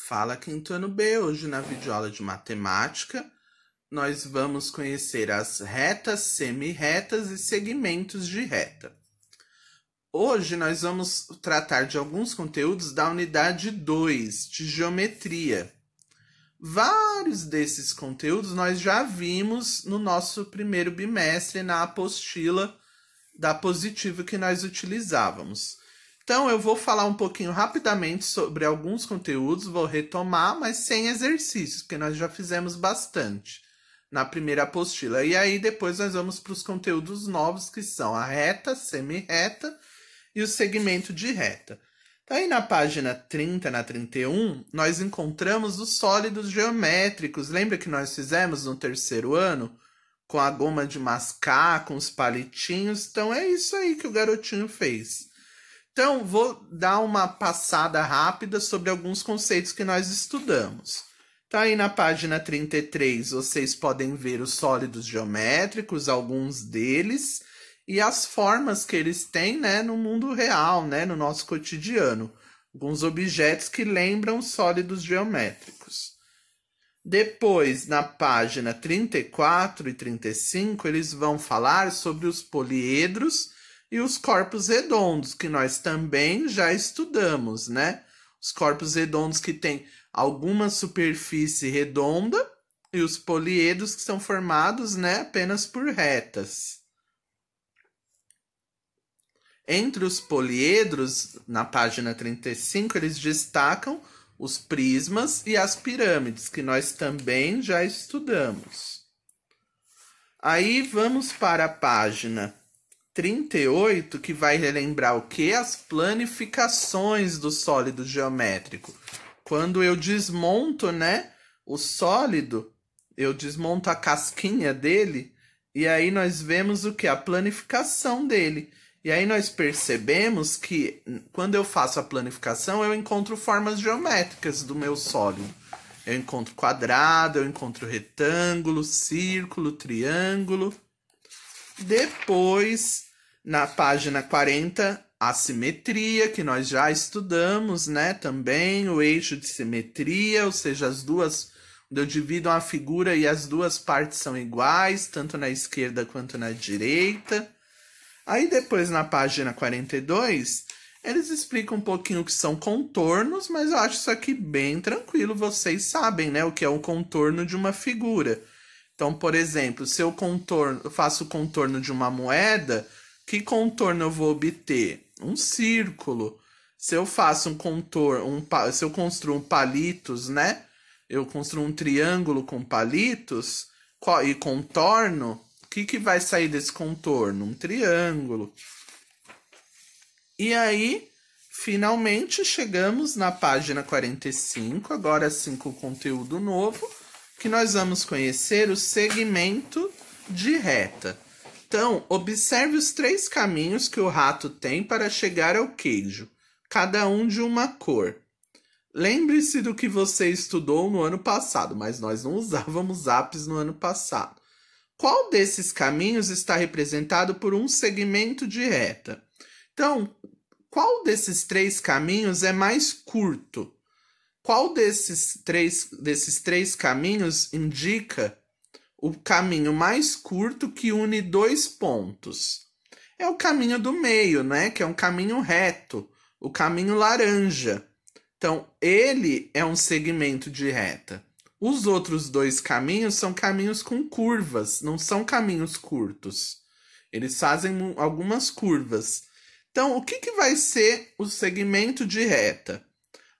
Fala quinto ano B, hoje na videoaula de matemática, nós vamos conhecer as retas, semi-retas e segmentos de reta. Hoje nós vamos tratar de alguns conteúdos da unidade 2, de geometria. Vários desses conteúdos nós já vimos no nosso primeiro bimestre, na apostila da Positivo que nós utilizávamos. Então, eu vou falar um pouquinho rapidamente sobre alguns conteúdos, vou retomar, mas sem exercícios, porque nós já fizemos bastante na primeira apostila. E aí, depois nós vamos para os conteúdos novos, que são a reta, semi-reta e o segmento de reta. Então, aí na página 30, na 31, nós encontramos os sólidos geométricos. Lembra que nós fizemos no terceiro ano? Com a goma de mascar, com os palitinhos. Então, é isso aí que o garotinho fez. Então, vou dar uma passada rápida sobre alguns conceitos que nós estudamos. Então, aí na página 33, vocês podem ver os sólidos geométricos, alguns deles, e as formas que eles têm, né, no mundo real, né, no nosso cotidiano. Alguns objetos que lembram sólidos geométricos. Depois, na página 34 e 35, eles vão falar sobre os poliedros e os corpos redondos, que nós também já estudamos, né? Os corpos redondos que têm alguma superfície redonda e os poliedros que são formados, né, apenas por retas. Entre os poliedros, na página 35, eles destacam os prismas e as pirâmides, que nós também já estudamos. Aí vamos para a página 38, que vai relembrar o que? As planificações do sólido geométrico. Quando eu desmonto, né, o sólido, eu desmonto a casquinha dele, e aí nós vemos o que? A planificação dele. E aí nós percebemos que quando eu faço a planificação, eu encontro formas geométricas do meu sólido. Eu encontro quadrado, eu encontro retângulo, círculo, triângulo. Depois, na página 40, a simetria, que nós já estudamos, né? Também o eixo de simetria, ou seja, as duas, eu divido uma figura e as duas partes são iguais, tanto na esquerda quanto na direita. Aí depois, na página 42, eles explicam um pouquinho o que são contornos, mas eu acho isso aqui bem tranquilo, vocês sabem, né? O que é um contorno de uma figura. Então, por exemplo, se eu faço o contorno de uma moeda, que contorno eu vou obter? Um círculo. Se eu faço um contorno, se eu construo palitos, né? Eu construo um triângulo com palitos e contorno, o que vai sair desse contorno? Um triângulo. E aí, finalmente, chegamos na página 45, agora sim com conteúdo novo, que nós vamos conhecer o segmento de reta. Então, observe os 3 caminhos que o rato tem para chegar ao queijo, cada um de uma cor. Lembre-se do que você estudou no ano passado, mas nós não usávamos apps no ano passado. Qual desses caminhos está representado por um segmento de reta? Então, qual desses 3 caminhos é mais curto? Qual desses três caminhos indica o caminho mais curto que une 2 pontos? É o caminho do meio, né? Que é um caminho reto, o caminho laranja. Então, ele é um segmento de reta. Os outros 2 caminhos são caminhos com curvas, não são caminhos curtos. Eles fazem algumas curvas. Então, o que vai ser o segmento de reta?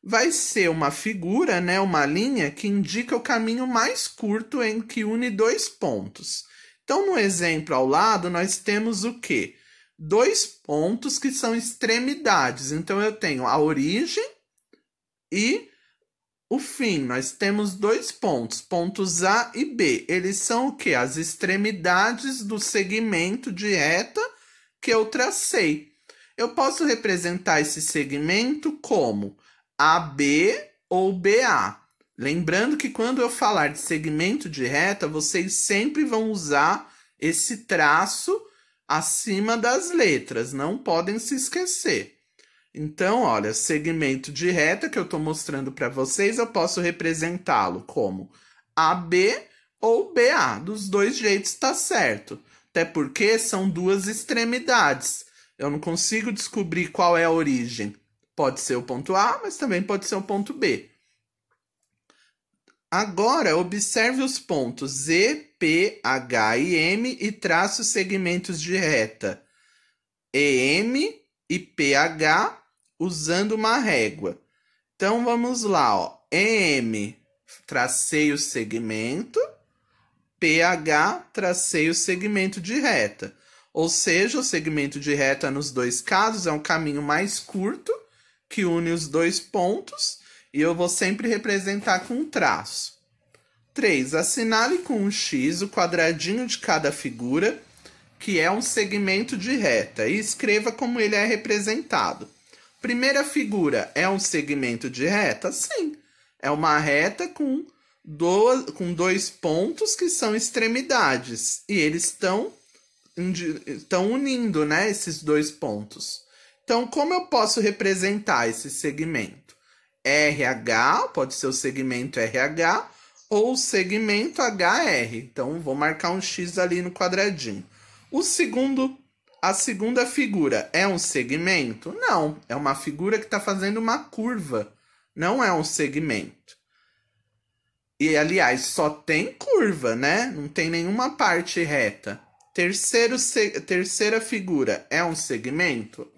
Vai ser uma figura, né, uma linha que indica o caminho mais curto em que une 2 pontos. Então, no exemplo ao lado, nós temos o quê? 2 pontos que são extremidades. Então, eu tenho a origem e o fim. Nós temos 2 pontos, pontos A e B. Eles são o quê? As extremidades do segmento de reta que eu tracei. Eu posso representar esse segmento como AB ou BA. Lembrando que quando eu falar de segmento de reta, vocês sempre vão usar esse traço acima das letras. Não podem se esquecer. Então, olha, segmento de reta que eu estou mostrando para vocês, eu posso representá-lo como AB ou BA. Dos dois jeitos está certo. Até porque são duas extremidades. Eu não consigo descobrir qual é a origem. Pode ser o ponto A, mas também pode ser o ponto B. Agora, observe os pontos E, P, H e M e trace os segmentos de reta EM e PH usando uma régua. Então, vamos lá, ó. EM, tracei o segmento. PH, tracei o segmento de reta. Ou seja, o segmento de reta nos dois casos é um caminho mais curto que une os dois pontos e eu vou sempre representar com um traço. 3. Assinale com um X o quadradinho de cada figura, que é um segmento de reta, e escreva como ele é representado. Primeira figura é um segmento de reta? Sim, é uma reta com dois pontos que são extremidades, e eles estão unindo, né, esses dois pontos. Então, como eu posso representar esse segmento? RH, pode ser o segmento RH, ou o segmento HR. Então, vou marcar um X ali no quadradinho. A segunda figura é um segmento? Não, é uma figura que está fazendo uma curva. Não é um segmento. E, aliás, só tem curva, né? Não tem nenhuma parte reta. Terceira figura é um segmento?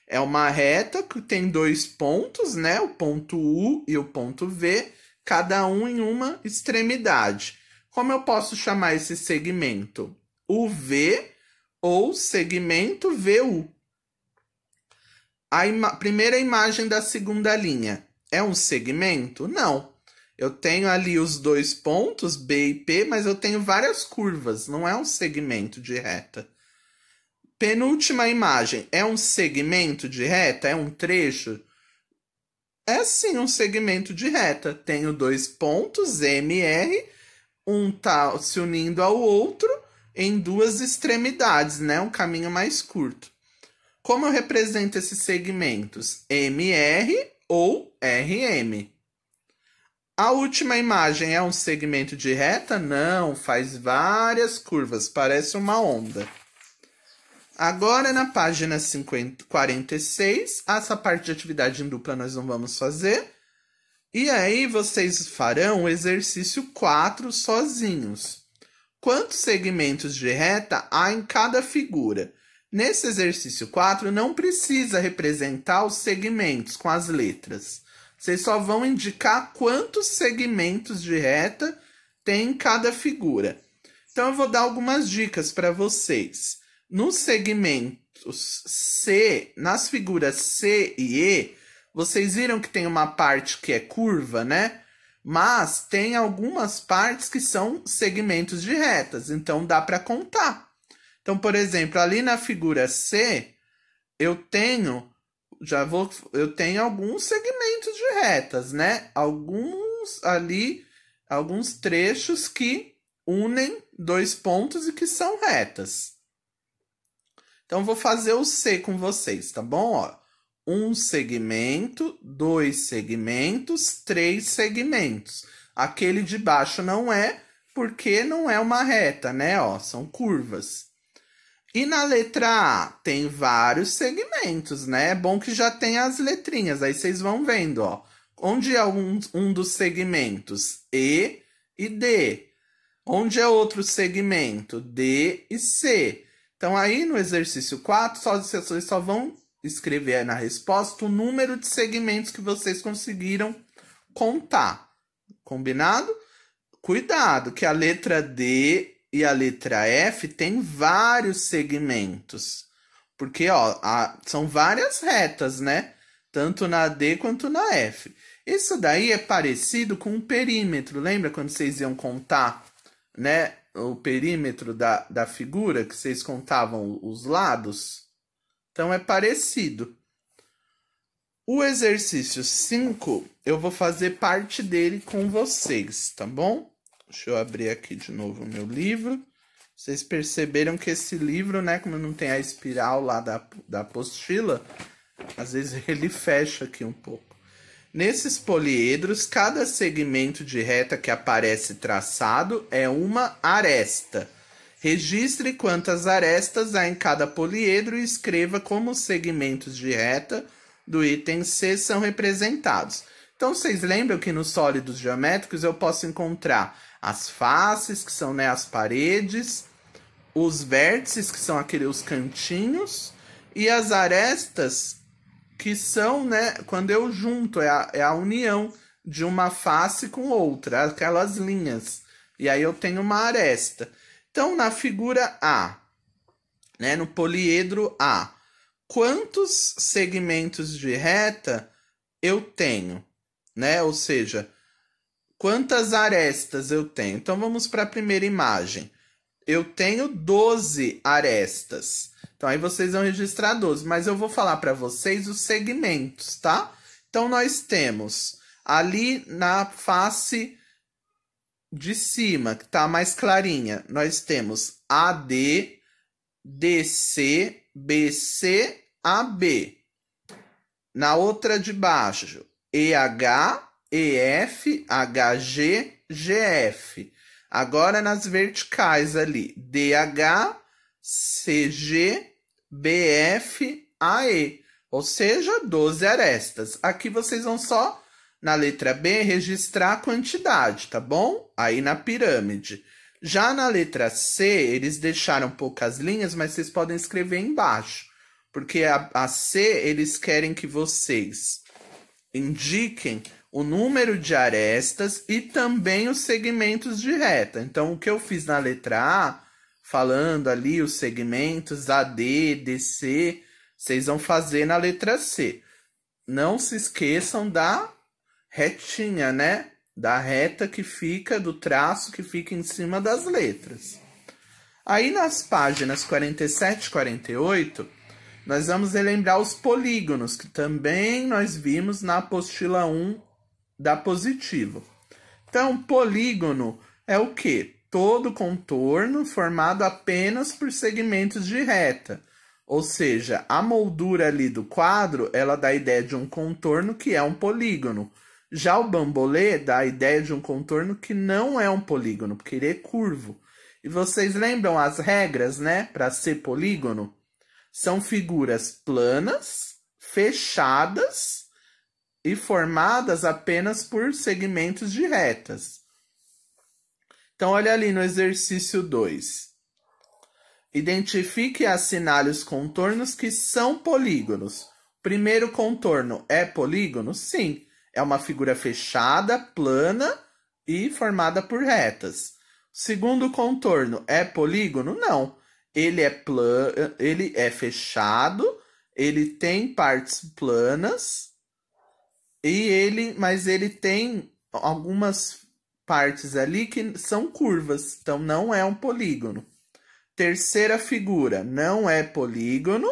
É uma reta que tem dois pontos, né? O ponto U e o ponto V, cada um em uma extremidade. Como eu posso chamar esse segmento? UV ou segmento VU. Primeira imagem da segunda linha é um segmento? Não. Eu tenho ali os dois pontos, B e P, mas eu tenho várias curvas, não é um segmento de reta. Penúltima imagem, é um segmento de reta? É um trecho? É sim um segmento de reta. Tenho dois pontos, M e R, um está se unindo ao outro em duas extremidades, né? Um caminho mais curto. Como eu represento esses segmentos? MR ou RM. A última imagem é um segmento de reta? Não, faz várias curvas, parece uma onda. Agora, na página 46, essa parte de atividade em dupla nós não vamos fazer. E aí, vocês farão o exercício 4 sozinhos. Quantos segmentos de reta há em cada figura? Nesse exercício 4, não precisa representar os segmentos com as letras. Vocês só vão indicar quantos segmentos de reta tem em cada figura. Então, eu vou dar algumas dicas para vocês. Nos segmentos C, nas figuras C e E, vocês viram que tem uma parte que é curva, né? Mas tem algumas partes que são segmentos de retas, então dá para contar. Então, por exemplo, ali na figura C, eu tenho alguns segmentos de retas, né? Alguns trechos que unem dois pontos e que são retas. Então, vou fazer o C com vocês, tá bom? Ó, um segmento, dois segmentos, três segmentos. Aquele de baixo não é, porque não é uma reta, né? Ó, são curvas. E na letra A tem vários segmentos, né? É bom que já tem as letrinhas, aí vocês vão vendo, ó. Onde é um dos segmentos? E e D. Onde é outro segmento? D e C. Então, aí no exercício 4, vocês só vão escrever na resposta o número de segmentos que vocês conseguiram contar. Combinado? Cuidado, que a letra D e a letra F tem vários segmentos. Porque, ó, são várias retas, né? Tanto na D quanto na F. Isso daí é parecido com o perímetro. Lembra quando vocês iam contar, né? O perímetro da figura, que vocês contavam os lados? Então, é parecido. O exercício 5, eu vou fazer parte dele com vocês, tá bom? Deixa eu abrir aqui de novo o meu livro. Vocês perceberam que esse livro, né, como não tem a espiral lá da apostila, Às vezes ele fecha aqui um pouco. Nesses poliedros, cada segmento de reta que aparece traçado é uma aresta. Registre quantas arestas há em cada poliedro e escreva como os segmentos de reta do item C são representados. Então, vocês lembram que nos sólidos geométricos eu posso encontrar as faces, que são, né, as paredes, os vértices, que são os cantinhos, e as arestas, que são, né, quando eu junto, é a união de uma face com outra, aquelas linhas. E aí eu tenho uma aresta. Então, na figura A, né, no poliedro A, quantos segmentos de reta eu tenho, né? Ou seja, quantas arestas eu tenho? Então, vamos para a primeira imagem. Eu tenho 12 arestas. Então, aí vocês vão registrar 12, mas eu vou falar para vocês os segmentos, tá? Então, nós temos ali na face de cima, que tá mais clarinha, nós temos AD, DC, BC, AB. Na outra de baixo, EH, EF, HG, GF. Agora nas verticais ali, DH, CG, BF, AE. Ou seja, 12 arestas. Aqui vocês vão só, na letra B, registrar a quantidade, tá bom? Aí na pirâmide. Já na letra C, eles deixaram poucas linhas, mas vocês podem escrever embaixo. Porque a C, eles querem que vocês indiquem o número de arestas e também os segmentos de reta. Então, o que eu fiz na letra A, falando ali os segmentos AD, DC, vocês vão fazer na letra C. Não se esqueçam da retinha, né? Da reta que fica, do traço que fica em cima das letras. Aí nas páginas 47 e 48, nós vamos relembrar os polígonos, que também nós vimos na apostila 1 da Positivo. Então, polígono é o quê? Todo contorno formado apenas por segmentos de reta. Ou seja, a moldura ali do quadro, ela dá a ideia de um contorno que é um polígono. Já o bambolê dá a ideia de um contorno que não é um polígono, porque ele é curvo. E vocês lembram as regras, né, para ser polígono? São figuras planas, fechadas e formadas apenas por segmentos de retas. Então, olha ali no exercício 2. Identifique e assinale os contornos que são polígonos. Primeiro contorno é polígono? Sim. É uma figura fechada, plana e formada por retas. Segundo contorno é polígono? Não. Ele é fechado, ele tem partes planas mas ele tem algumas partes ali que são curvas, então não é um polígono. Terceira figura, não é polígono,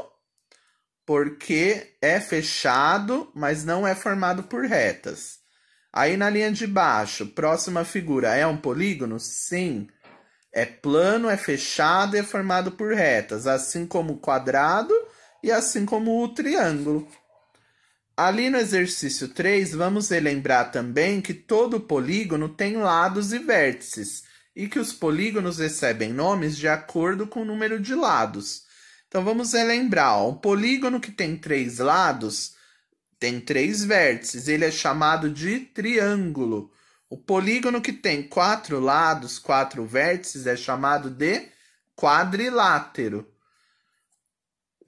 porque é fechado, mas não é formado por retas. Aí na linha de baixo, próxima figura, é um polígono? Sim. É plano, é fechado e é formado por retas, assim como o quadrado e assim como o triângulo. Ali no exercício 3, vamos relembrar também que todo polígono tem lados e vértices, e que os polígonos recebem nomes de acordo com o número de lados. Então, vamos relembrar, ó, um polígono que tem 3 lados tem 3 vértices, ele é chamado de triângulo. O polígono que tem 4 lados, 4 vértices, é chamado de quadrilátero.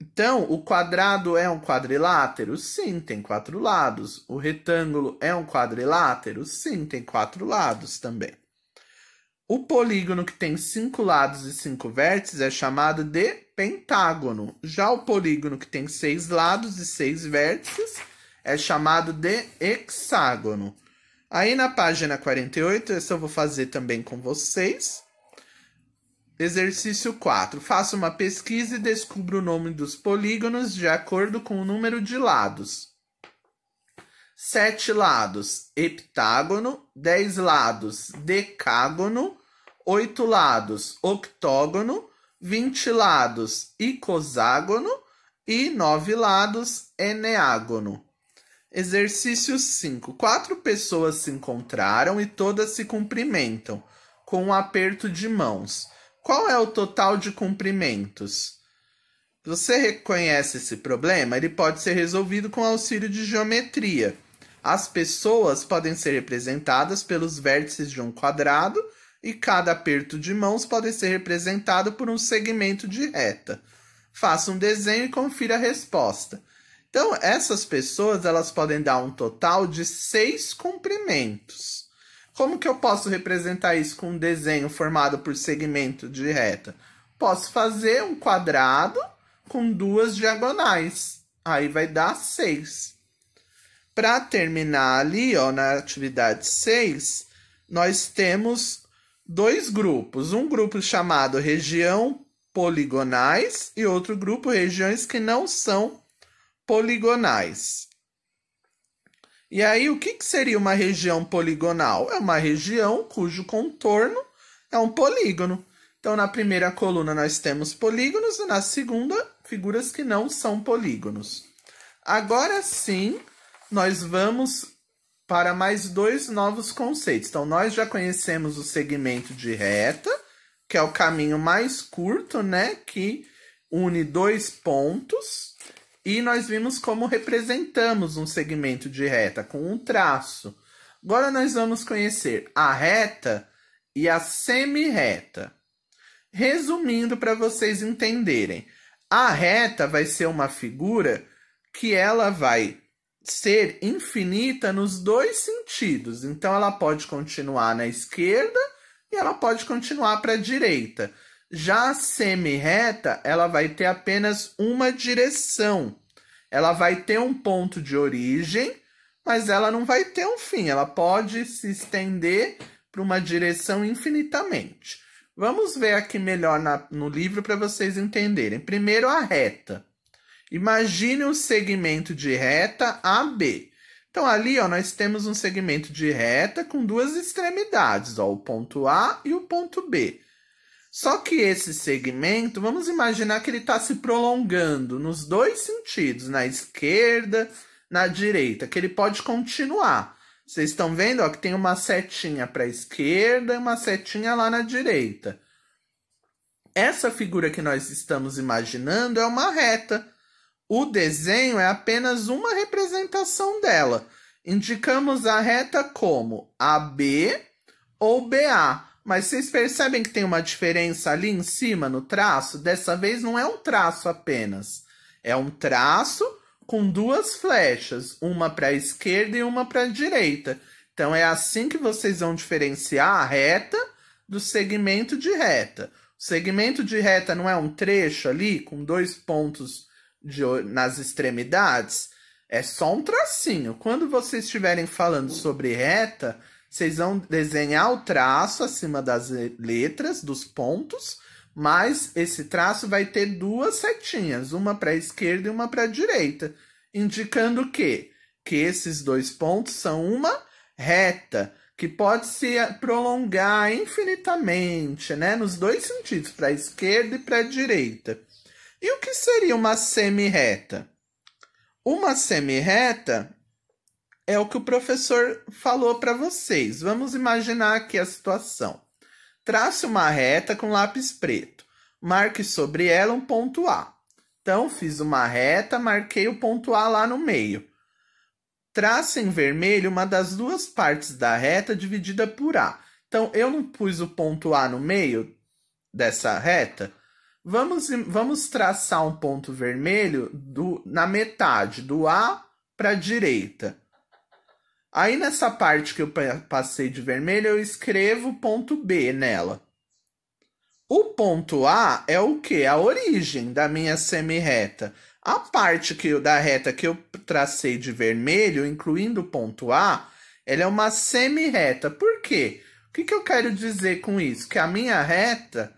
Então, o quadrado é um quadrilátero? Sim, tem 4 lados. O retângulo é um quadrilátero? Sim, tem 4 lados também. O polígono que tem 5 lados e 5 vértices é chamado de pentágono. Já o polígono que tem 6 lados e 6 vértices é chamado de hexágono. Aí na página 48, esse eu vou fazer também com vocês. Exercício 4. Faça uma pesquisa e descubra o nome dos polígonos de acordo com o número de lados. 7 lados, heptágono. 10 lados, decágono. 8 lados, octógono. 20 lados, icoságono. e 9 lados, eneágono. Exercício 5. 4 pessoas se encontraram e todas se cumprimentam, com um aperto de mãos. Qual é o total de cumprimentos? Você reconhece esse problema? Ele pode ser resolvido com auxílio de geometria. As pessoas podem ser representadas pelos vértices de um quadrado e cada aperto de mãos pode ser representado por um segmento de reta. Faça um desenho e confira a resposta. Então, essas pessoas elas podem dar um total de 6 comprimentos. Como que eu posso representar isso com um desenho formado por segmento de reta? Posso fazer um quadrado com 2 diagonais. Aí vai dar 6. Para terminar ali, ó, na atividade 6, nós temos 2 grupos. Um grupo chamado região poligonais e outro grupo regiões que não são poligonais. E aí, o que seria uma região poligonal? É uma região cujo contorno é um polígono. Então, na primeira coluna nós temos polígonos e na segunda, figuras que não são polígonos. Agora sim, nós vamos para mais 2 novos conceitos. Então, nós já conhecemos o segmento de reta, que é o caminho mais curto, né, que une 2 pontos. E nós vimos como representamos um segmento de reta com um traço. Agora nós vamos conhecer a reta e a semirreta. Resumindo para vocês entenderem, a reta vai ser uma figura que ela vai ser infinita nos 2 sentidos. Então ela pode continuar na esquerda e ela pode continuar para a direita. Já a semirreta, ela vai ter apenas uma direção. Ela vai ter um ponto de origem, mas ela não vai ter um fim. Ela pode se estender para uma direção infinitamente. Vamos ver aqui melhor no livro para vocês entenderem. Primeiro, a reta. Imagine um segmento de reta AB. Então, ali ó, nós temos um segmento de reta com 2 extremidades, ó, o ponto A e o ponto B. Só que esse segmento, vamos imaginar que ele está se prolongando nos 2 sentidos, na esquerda, na direita, que ele pode continuar. Vocês estão vendo ó, que tem uma setinha para a esquerda e uma setinha lá na direita. Essa figura que nós estamos imaginando é uma reta. O desenho é apenas uma representação dela. Indicamos a reta como AB ou BA. Mas vocês percebem que tem uma diferença ali em cima no traço? Dessa vez não é um traço apenas. É um traço com 2 flechas, uma para a esquerda e uma para a direita. Então é assim que vocês vão diferenciar a reta do segmento de reta. O segmento de reta não é um trecho ali com 2 pontos nas extremidades? É só um tracinho. Quando vocês estiverem falando sobre reta, vocês vão desenhar o traço acima das letras, dos pontos, mas esse traço vai ter 2 setinhas, uma para a esquerda e uma para a direita, indicando o quê? Que esses 2 pontos são uma reta, que pode se prolongar infinitamente, né? Nos 2 sentidos, para a esquerda e para a direita. E o que seria uma semirreta? Uma semirreta é o que o professor falou para vocês. Vamos imaginar aqui a situação. Trace uma reta com lápis preto. Marque sobre ela um ponto A. Então, fiz uma reta, marquei o ponto A lá no meio. Trace em vermelho uma das 2 partes da reta dividida por A. Então, eu não pus o ponto A no meio dessa reta. Vamos traçar um ponto vermelho na metade, do A para a direita. Aí, nessa parte que eu passei de vermelho, eu escrevo o ponto B nela. O ponto A é o quê? A origem da minha semirreta. A parte da reta que eu tracei de vermelho, incluindo o ponto A, ela é uma semirreta. Por quê? O que eu quero dizer com isso? Que a minha reta,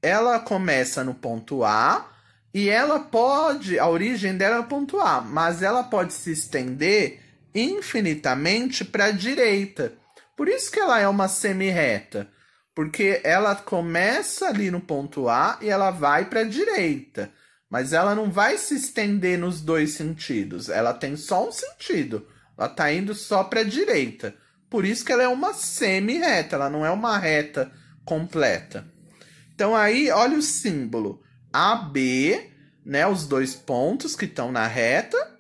ela começa no ponto A e a origem dela é o ponto A, mas ela pode se estender infinitamente para a direita. Por isso que ela é uma semirreta, porque ela começa ali no ponto A e ela vai para a direita. mas ela não vai se estender nos dois sentidos. Ela tem só um sentido. Ela está indo só para a direita. Por isso que ela é uma semi-reta, ela não é uma reta completa. Então aí, olha o símbolo. AB, né, os dois pontos que estão na reta.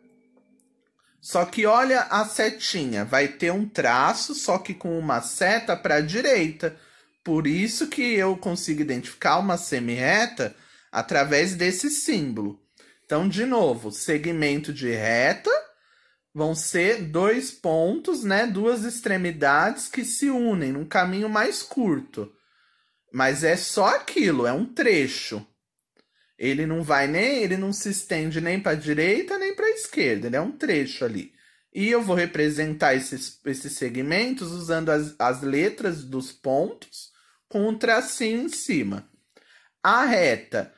Só que olha a setinha, vai ter um traço, só que com uma seta para a direita. Por isso que eu consigo identificar uma semi-reta através desse símbolo. Então, de novo, segmento de reta vão ser dois pontos, né, duas extremidades que se unem num caminho mais curto. Mas é só aquilo, é um trecho. Ele não se estende nem para a direita nem para a esquerda, ele é um trecho ali. E eu vou representar esses segmentos usando as letras dos pontos com um tracinho em cima. A reta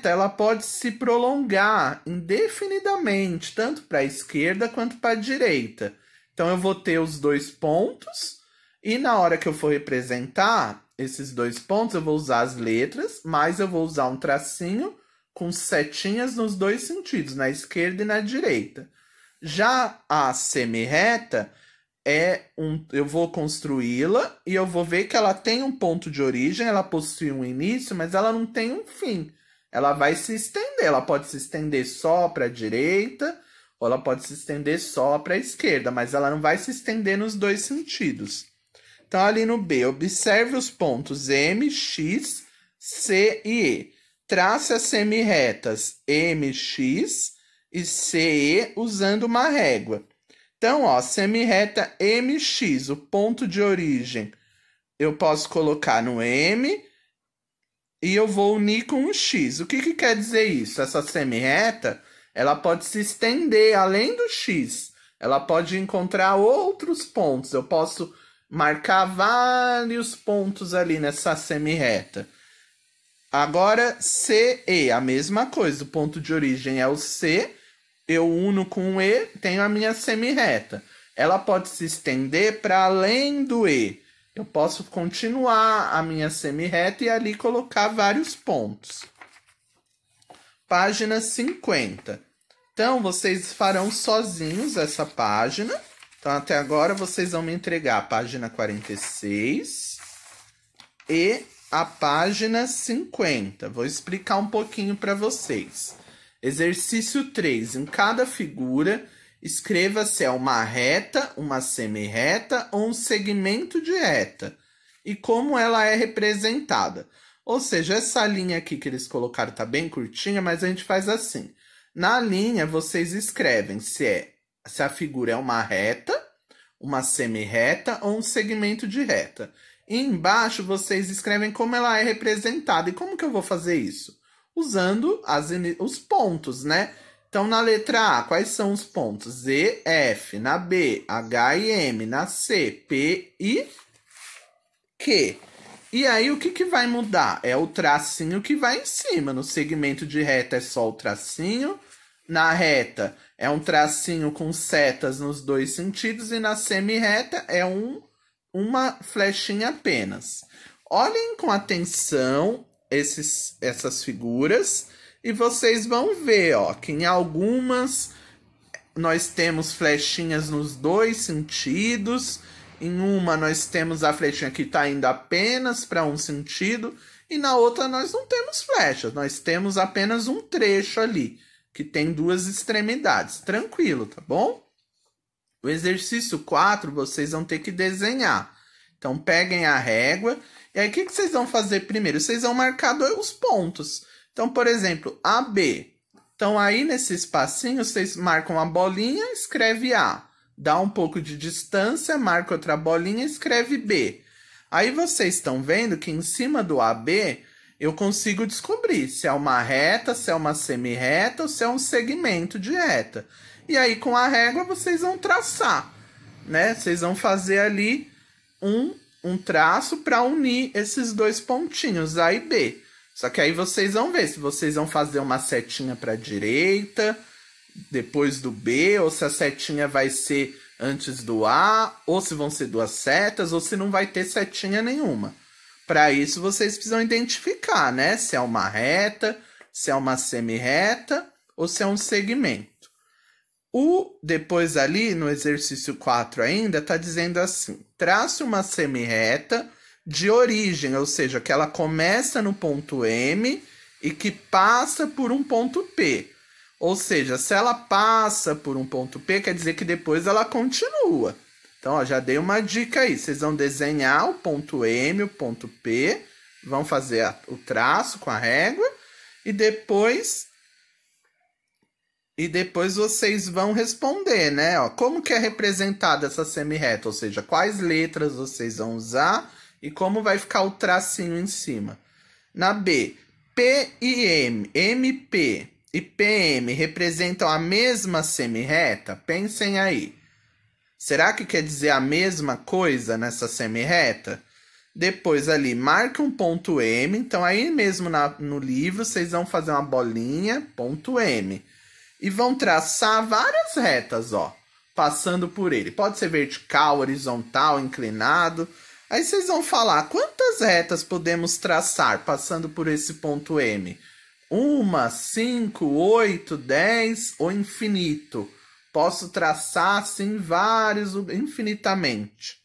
ela pode se prolongar indefinidamente, tanto para a esquerda quanto para a direita. Então eu vou ter os dois pontos e na hora que eu for representar esses dois pontos, eu vou usar as letras, mas eu vou usar um tracinho com setinhas nos dois sentidos, na esquerda e na direita. Já a semi-reta, eu vou construí-la e eu vou ver que ela tem um ponto de origem, ela possui um início, mas ela não tem um fim. Ela vai se estender, ela pode se estender só para a direita, ou ela pode se estender só para a esquerda, mas ela não vai se estender nos dois sentidos. Então, ali no B, observe os pontos M, X, C e E. Trace as semi-retas MX e CE usando uma régua. Então, ó, semi-reta MX, o ponto de origem, eu posso colocar no M e eu vou unir com o X. O que quer dizer isso? Essa semi-reta, ela pode se estender além do X. Ela pode encontrar outros pontos. Eu posso marcar vários pontos ali nessa semi-reta. Agora, CE, a mesma coisa. O ponto de origem é o C, eu uno com o E, tenho a minha semi-reta. Ela pode se estender para além do E. Eu posso continuar a minha semi-reta e ali colocar vários pontos. Página 50. Então, vocês farão sozinhos essa página. Então, até agora, vocês vão me entregar a página 46 e a página 50. Vou explicar um pouquinho para vocês. Exercício 3. Em cada figura, escreva se é uma reta, uma semi-reta ou um segmento de reta. E como ela é representada. Ou seja, essa linha aqui que eles colocaram está bem curtinha, mas a gente faz assim. Na linha, vocês escrevem se a figura é uma reta, uma semi-reta ou um segmento de reta. E embaixo vocês escrevem como ela é representada. E como que eu vou fazer isso? Usando os pontos, né? Então, na letra A, quais são os pontos? Z, F. Na B, H e M. Na C, P e Q. E aí, o que vai mudar? É o tracinho que vai em cima. No segmento de reta é só o tracinho. Na reta é um tracinho com setas nos dois sentidos. E na semi-reta é uma flechinha apenas. Olhem com atenção essas figuras. E vocês vão ver, ó, que em algumas nós temos flechinhas nos dois sentidos. Em uma nós temos a flechinha que está indo apenas para um sentido. E na outra nós não temos flechas. Nós temos apenas um trecho ali, que tem duas extremidades. Tranquilo, tá bom? O exercício 4 vocês vão ter que desenhar. Então peguem a régua. E aí o que vocês vão fazer primeiro? Vocês vão marcar os pontos. Então, por exemplo, AB. Então, aí nesse espacinho, vocês marcam a bolinha, escreve A. Dá um pouco de distância, marca outra bolinha, escreve B. Aí vocês estão vendo que em cima do AB, eu consigo descobrir se é uma reta, se é uma semi-reta ou se é um segmento de reta. E aí, com a régua, vocês vão traçar, né? Vocês vão fazer ali um traço para unir esses dois pontinhos, A e B. Só que aí vocês vão ver se vocês vão fazer uma setinha para a direita, depois do B, ou se a setinha vai ser antes do A, ou se vão ser duas setas, ou se não vai ter setinha nenhuma. Para isso, vocês precisam identificar, né? Se é uma reta, se é uma semirreta ou se é um segmento. Depois ali, no exercício 4 ainda, está dizendo assim, trace uma semirreta de origem, ou seja, que ela começa no ponto M e que passa por um ponto P. Ou seja, se ela passa por um ponto P, quer dizer que depois ela continua. Então, ó, já dei uma dica aí. Vocês vão desenhar o ponto M, o ponto P, vão fazer o traço com a régua e depois vocês vão responder, né? Ó, como que é representada essa semirreta? Ou seja, quais letras vocês vão usar e como vai ficar o tracinho em cima. Na B, P e M, MP e PM representam a mesma semirreta? Pensem aí. Será que quer dizer a mesma coisa nessa semirreta? Depois ali, marque um ponto M. Então, aí mesmo no livro, vocês vão fazer uma bolinha, ponto M. E vão traçar várias retas, ó, passando por ele. Pode ser vertical, horizontal, inclinado. Aí vocês vão falar, quantas retas podemos traçar passando por esse ponto M? 1, 5, 8, 10 ou infinito? Posso traçar, assim, vários, infinitamente.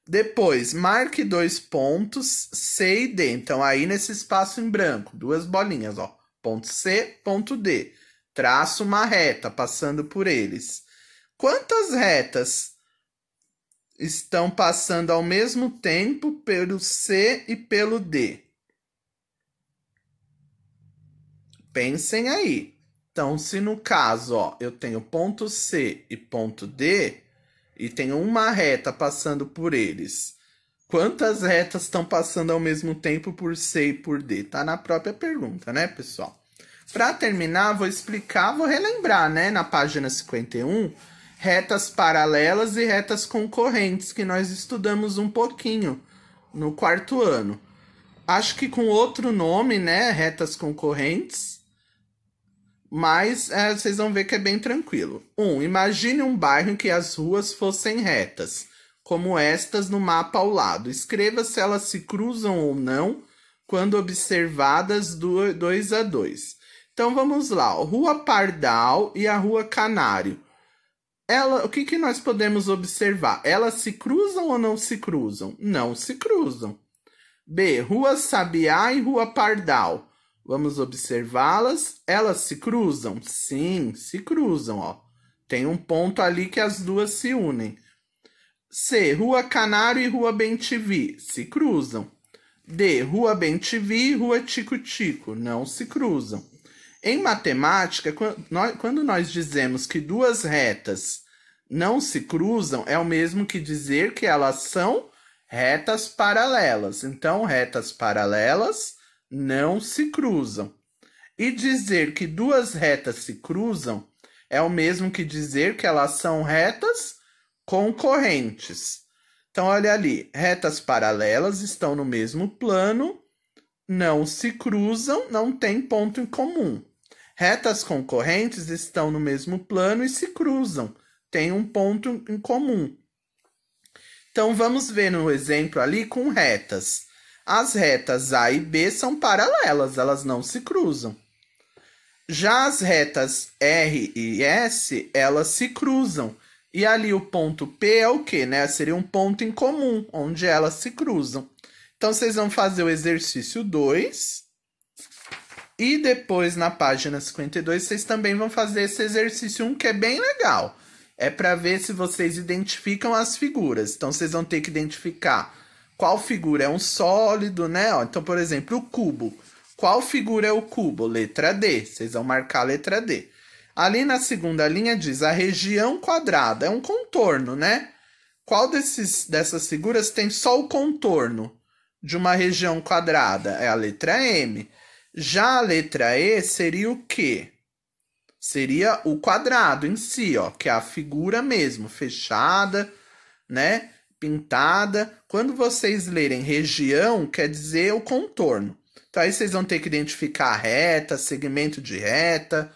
Depois, marque 2 pontos, C e D. Então, aí nesse espaço em branco, 2 bolinhas, ó. Ponto C, ponto D. Traço uma reta, passando por eles. Quantas retas estão passando ao mesmo tempo pelo C e pelo D? Pensem aí. Então, se no caso, ó, eu tenho ponto C e ponto D, e tenho uma reta passando por eles, quantas retas estão passando ao mesmo tempo por C e por D? Tá na própria pergunta, né, pessoal? Para terminar, vou explicar, vou relembrar, né, na página 51, retas paralelas e retas concorrentes, que nós estudamos um pouquinho no 4º ano. Acho que com outro nome, né, retas concorrentes, mas vocês vão ver que é bem tranquilo. Imagine um bairro em que as ruas fossem retas, como estas no mapa ao lado. Escreva se elas se cruzam ou não, quando observadas 2 a 2. Então, vamos lá. Ó. Rua Pardal e a Rua Canário. O que nós podemos observar? Elas se cruzam ou não se cruzam? Não se cruzam. B. Rua Sabiá e Rua Pardal. Vamos observá-las. Elas se cruzam? Sim, se cruzam. Ó. Tem um ponto ali que as duas se unem. C. Rua Canário e Rua Bem-te-vi. Se cruzam. D. Rua Bem-te-vi e Rua Tico-Tico. Não se cruzam. Em matemática, quando nós dizemos que duas retas não se cruzam, é o mesmo que dizer que elas são retas paralelas. Então, retas paralelas não se cruzam. E dizer que duas retas se cruzam é o mesmo que dizer que elas são retas concorrentes. Então, olha ali, retas paralelas estão no mesmo plano, não se cruzam, não tem ponto em comum. Retas concorrentes estão no mesmo plano e se cruzam, tem um ponto em comum. Então, vamos ver no exemplo ali com retas. As retas A e B são paralelas, elas não se cruzam. Já as retas R e S, elas se cruzam. E ali o ponto P é o quê, né? Seria um ponto em comum, onde elas se cruzam. Então, vocês vão fazer o exercício 2. E depois, na página 52, vocês também vão fazer esse exercício 1, que é bem legal. É para ver se vocês identificam as figuras. Então, vocês vão ter que identificar qual figura é um sólido, né? Ó, então, por exemplo, o cubo. Qual figura é o cubo? Letra D. Vocês vão marcar a letra D. Ali na segunda linha diz a região quadrada. É um contorno, né? Qual dessas figuras tem só o contorno de uma região quadrada? É a letra M. Já a letra E seria o quê? Seria o quadrado em si, ó, que é a figura mesmo, fechada, né? Pintada. Quando vocês lerem região, quer dizer o contorno. Então, aí vocês vão ter que identificar a reta, segmento de reta,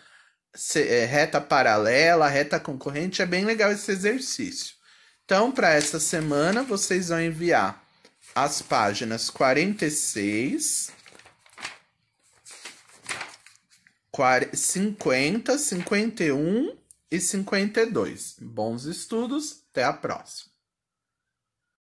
reta paralela, reta concorrente. É bem legal esse exercício. Então, para essa semana, vocês vão enviar as páginas 46 50, 51 e 52. Bons estudos, até a próxima.